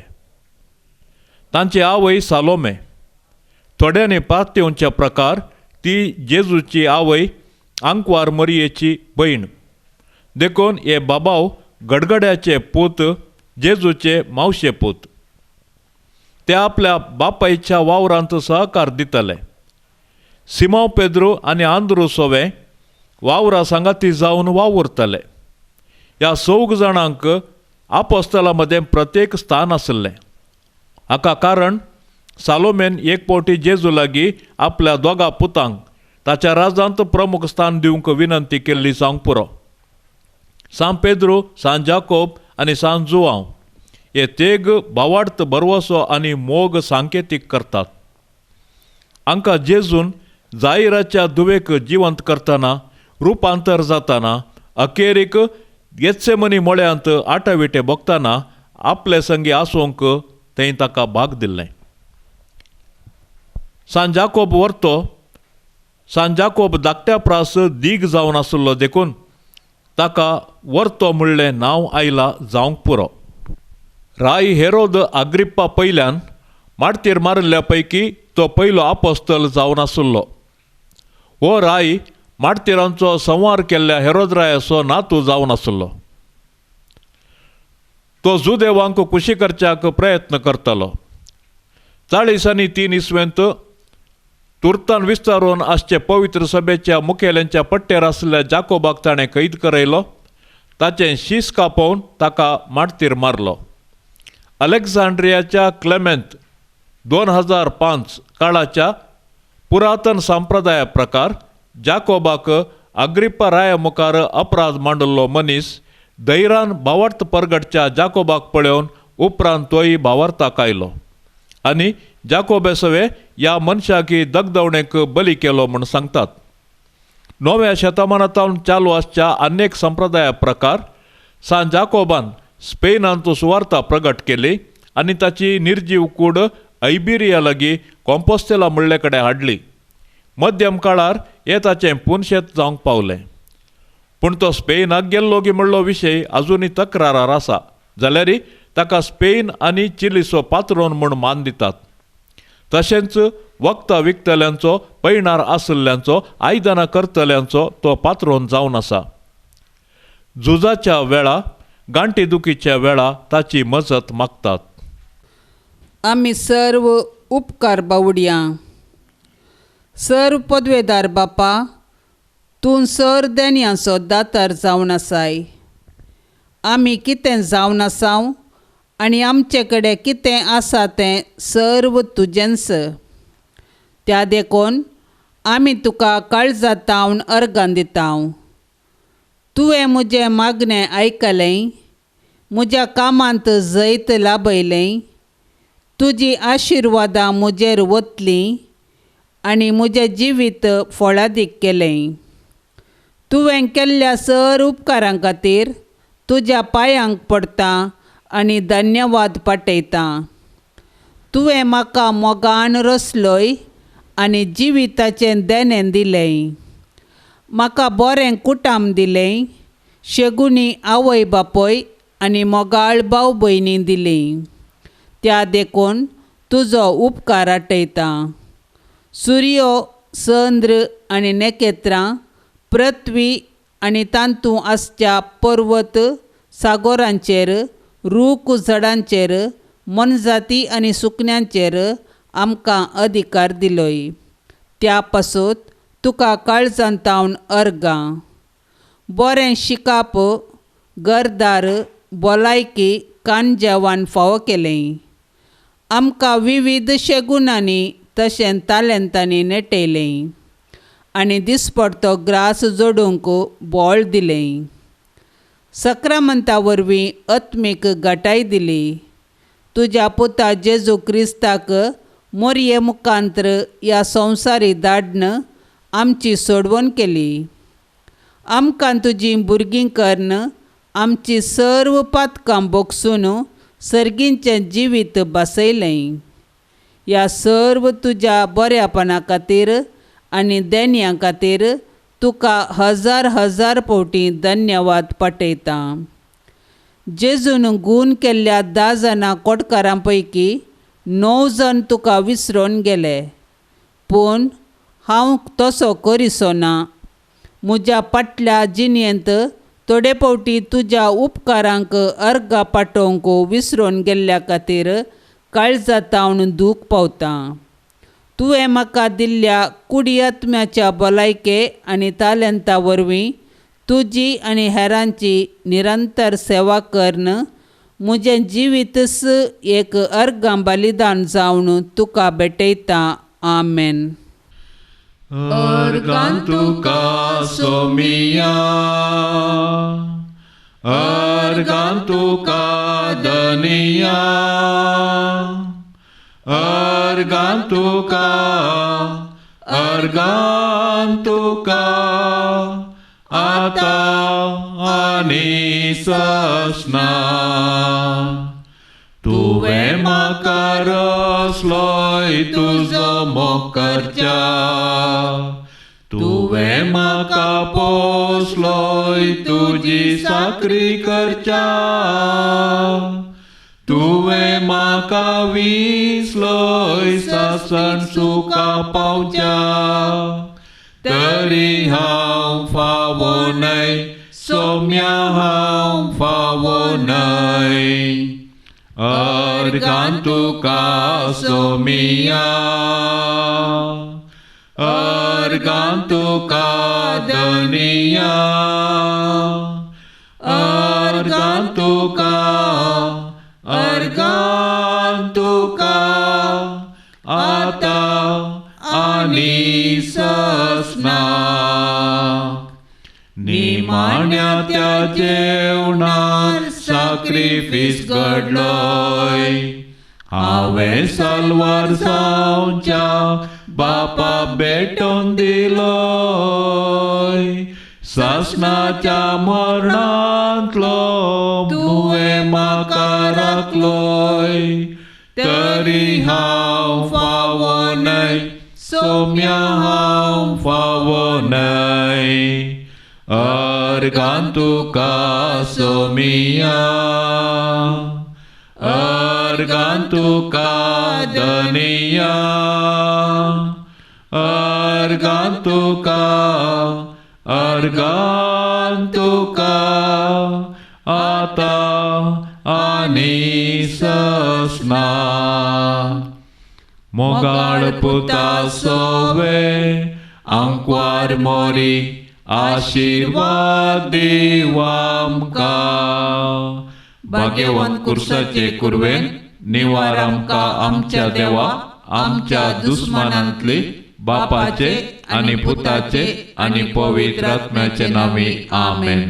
तांची आवय सालोमे. थोड्यांनी पार्थिवचे प्रकार ती जेजूची आवय आंकवार मरियेची भयण देखून हे बाबाव गडगड्याचे पूत जेजूचे मावशे पूत. ते आपल्या बापायच्या वावरांत सहकार दितले. सिमोव पेद्रू आनी आंद्रू सोवे वावरा सांगाती जावन वावुरतले. ह्या 4 जाणांक आपोस्तलां मदें प्रत्येक स्थान आसलें. हाका कारण सालोमेन एक पावटी जेजू लागीं आपल्या दोगा पुतांक ताच्या राजांत प्रमुख स्थान दिवंक विनंती केल्ली जावंक पुरो. सांत पेद्रू, सांत जाकोब आनी सांत जुवांव हे तेग भावार्थ बरवसो आनी मोग सांकेतीक करतात. हांकां जेजून जायराच्या दुवेक जिवंत करतना, रुपांतर जातना, अखेरीक गेत्सेमनी मोळ्यांत आटाविटे भोगतना आपले संगी आसोवंक थंय ताका भाग दिल्लें. सांत जाकोब वर्तो. सांत जाकोब धाकट्या प्रास दीग जावन आसलो देखून ताका वर्तो म्हणलें नांव आयलां जावंक पुरो. राय हेरोद अग्रिप्पा पयल्यान मार्तीर मारिल्ल्या पैकी तो पयलो आपोस्तल जावन आसलो. हो राय मार्तिरांचो संवार केल्ल्या हेरोदरायाचो नातू जावन आसलो. तो जुदेवांक खुशी करच्याक प्रयत्न करतालो. 40 आनी 3 इसवेंत तुर्तान विस्तारून आसचे पवित्र सभेच्या मुखेल्यांच्या पट्टेर आसलेल्या जाकोबाक ताणें कैद करयलो. ताचें शीस कापोवन ताका मार्तीर मारलो. अलेक्झांड्रियाच्या क्लेमेंत 2005 काळाच्या पुरातन संप्रदाया प्रकार जाकोबाक अग्रिप्पा राया मुखार अपराध मांडल्लो मनीस धैर्यान भावार्थ परगटच्या जाकोबाक पळोवन उपरांत तोय भावार्थाक आयलो आनी जाकोबे सवे ह्या मनशाक दगदवणेक बली केलो म्हूण सांगतात. 9व्या शतमानांत चालू आसच्या अनेक संप्रदाया प्रकार सांत जाकोबान स्पेनांत सुवार्ता प्रगट केली आनी ताची निर्जीव कूड आयबेरिया लागीं कॉम्पोस्तेला म्हणले कडेन हाडली. मध्यम काळार हे ताचें पुनशेत जावंक पावलें. पूण तो स्पेनाक गेल्लो गी म्हणलो विशय अजुनूय तक्रारार आसा जाल्यार ताका स्पेन आनी चिलीचो पात्रोन म्हूण मान दितात. तशेंच वखदां विकतल्यांचो, पैणार आसल्ल्यांचो, आयदनां करतल्यांचो तो पात्रोन जावन आसा. झुजाच्या वेळा, गांठी दुखीच्या वेळा ताची मजत मागतात. आमी सर्व उपकार बावड्या. सर्व पदवेदार बापा, तूं सर देन्यांचो दातार जावन आसाय. आमी कितें जावन आसाव आनी आमचे कडेन कितें आसा तें सर्व तुजेंच. त्या देखून आमी तुका काळजांतावन अर्गां दिताव. तुवें म्हजें मागणें आयकलें, म्हज्या कामांत जैत लाभयलें. तुजी आशिर्वादां म्हजेर वतलीं आनी म्हजें जिवीत फळादीक केलें. तुवें केल्ल्या सर उपकारां खातीर तुज्या पांयांक पडटा आनी धन्यवाद पाटयता. तुवें म्हाका मोगान रचलोय आनी जिविताचें देणें दिलें. म्हाका बरें कुटाम दिलें, शेगुणी आवय बापय आनी मोगाळ भाव भयणी दिलीं. त्या देखून तुजो उपकार आटयता. सूर्य, चंद्र आनी नखेत्रां पृथ्वी आनी तांतू आसच्या पर्वत सागोरांचेर रूख झाडांचेर मनजाती आनी सुकण्यांचेर आमकां अधिकार दिलोय. त्या पासून तुका काळजांतावन अर्गां. बरें शिकाप, घरदार, भलायकी, कानजेवान फावो केलें. आमकां विविध शेगुणांनी तशें तालेंतांनी नेटयलें आनी दिसपडतो ग्रास जोडूंक बोळ दिलें. सक्रामंता वरवीं आत्मीक घटाय दिली. तुज्या पुता जेजू क्रिस्ताक मोरये मुखांतर ह्या संवसारी धाडन आमची सोडवण केली. आमकां तुजी भुरगीं करन आमची सर्व पातकां बोगसून सर्गींचें जिवीत बसयलें. ह्या सर्व तुज्या बऱ्यापणा खातीर आनी देण्यां खातीर तुका हजार हजार फावटी धन्यवाद पटयता. जेजून गूण केल्ल्या 10 जाणां कोडकारां पैकी 9 जण तुका विसरोन गेले. पूण हांव तसो करिसो ना. म्हज्या फाटल्या जिणेंत थोडे फावटी तुज्या उपकारांक अर्गां पाठोवंक विसरोन गेल्ल्या खातीर काळजांतावन दूख पावता. तुवें म्हाका दिल्ल्या कुडी आत्म्याच्या भलायके आनी तालेंता वरवीं तुजी आनी हेरांची निरंतर सेवा करन म्हजें जिवीतच एक अर्गां बलिदान जावन तुका भेटयता. आमेन. अर्गां तुका सोमिया, अर्गां तुका धनिया, अर्गां तुका, अर्गां तुका आता आनी ससना. तुवें म्हाका रचलोय तुजो मोग करच्या, तुवें म्हाका पोसलोय तुजी साकरी करच्या. तुवें म्हाका विसलोय सासन सुका पावच्या. तरी हांव फावो न्हय, सोम्या हांव फावो न्हय. अर्गां तुका सोमिया, अर्गां तुका धनिया, अर्गां तुका, अर्गां तुका आता आनी ससना. निमाण्या त्या जेवणार सॅक्रिफीस घडलोय. हांवें साल्वार जावच्या बापा भेटोवन दिलोय. सासणाच्या मरणांतलो तुवें म्हाका राखलोय. तरी हांव फावो न्हय, सोम्या हांव फावो न्हय. अर्गां तुका सोमिया, अर्गां तुका धनिया, अर्गां तुका, अर्गां तुका आता आनी ससना. मोगाळ पुता सोवे आंकवार मोरी आशीर्वाद दिव आमकां. भाग्यवान कुर्साचे कुरवेन निवार आमकां आमच्या देवा, आमच्या दुस्मानांतली बापाचे आनी पुताचे आनी पवित्र आत्म्याचे नामी. आमेन.